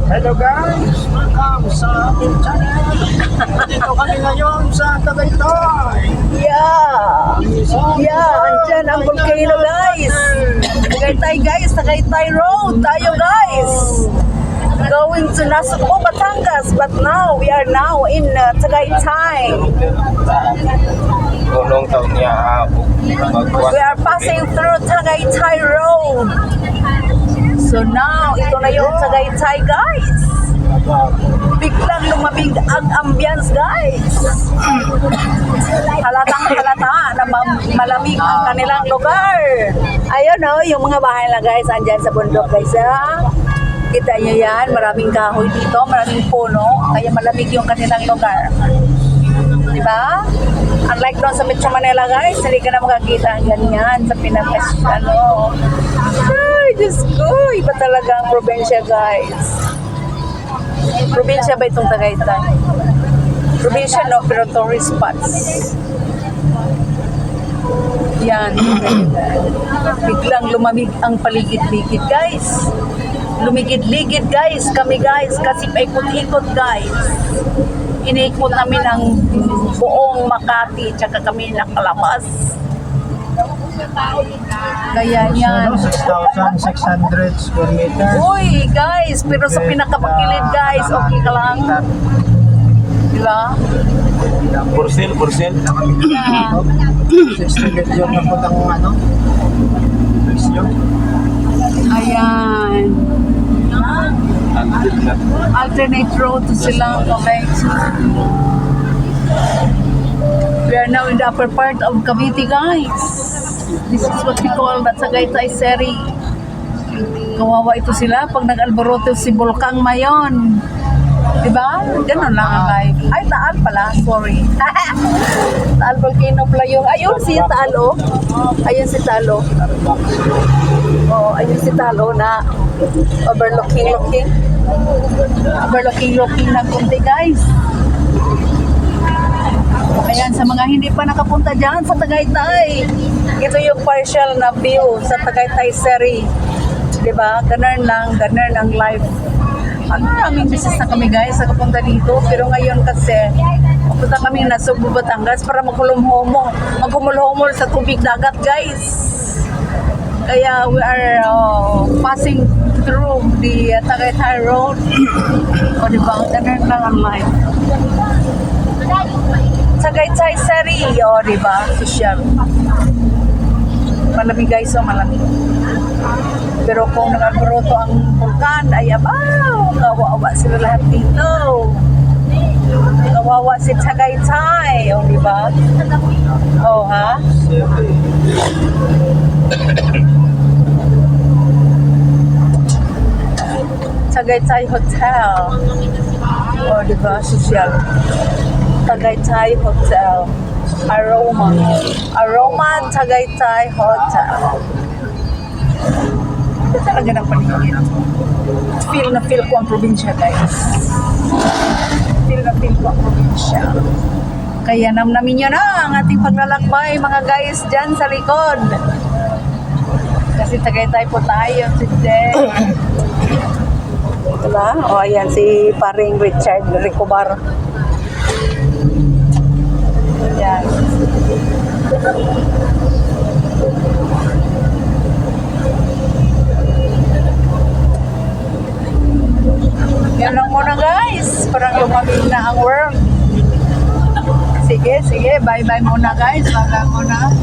Hello guys! Welcome sa ating channel! Dito kami ngayon sa Tagaytay! Yeah! Andyan ang volcano guys! Tagaytay guys, Tagaytay Road! Tayo guys! Going to Nasugbo, Batangas, but now we are now in Tagaytay. Gulong taon niya We are passing through Tagaytay Road. So now, ito na yung Tagaytay guys. Biglang lumabig ang ambience guys. Halatang halata na malamig ang kanilang lugar. Ayun o, yung mga bahay lang guys, andyan sa bundok guys ha. Kita nyo yan, maraming kahoy dito, maraming puno, kaya malamig yung kanilang lugar. Diba? Unlike doon sa Metro Manila guys, hindi ka na makakita ganyan sa Pinakas, Ay, Diyos ko, iba talaga ang probinsya guys. Probinsya ba itong Tagaytay? Probinsya no, pero tourist spots. Yan. Biglang lumamig ang paligid-ligid guys. Lumigid-ligid guys, kami guys, kasi paikot-ikot guys. Iniikot namin ang buong Makati, tsaka kami nakalabas. Kaya yan. 6,600 square meters. Uy guys, pero sa pinakapakilid guys, okay ka lang. Diba? Porcel. Yeah. 60 yung naputang presyo. Ayan. Alternate road to silang comments. We are now in the upper part of Cavite guys. This is what we call the Tagaytay Seri. Kawawa ito sila pag nag-alboroto si Bulkang Mayon. Diba? Ganun lang ang life. Ay, Taal pala. Sorry. Taal Volcano pala yung... Ayun si Taal, oh. Ayun si Taal, oh. Oh, ayun si Taal, oh, na overlooking ng konti, guys. Ayan, sa mga hindi pa nakapunta dyan sa Tagaytay. Ito yung partial na view sa Tagaytay Seri. Diba? Ganun ang life. Ang daming business na kami guys, nakapunta dito. Pero ngayon kasi, punta kami na Sugbo, Batangas para maghumol-humol sa tubig dagat guys. Kaya we are passing through the Tagaytay Road. O diba, ganun lang ang life. Tagaytay Seri, o diba, social. Malamig guys, so malamig. Pero kung nag-alboroto ang vulkan, ay abaw, kawawa sila lahat dito. Kawawa si Tagaytay, o diba? O ha? Tagaytay Hotel. O diba, social. Tagaytay Hotel. Aroma Tagaytay Hotel. Ito talaga ng paligid. Feel ko ang probinsya guys. Feel ko ang probinsya. Kaya namnamin nyo na ang ating paglalakbay mga guys dyan sa likod. Kasi Tagaytay po tayo today. Diba? O ayan si paring Richard Ricobar. Yan. Yan lang muna guys. Parang lumamig na ang world. Sige. Bye-bye muna guys. Bye-bye muna.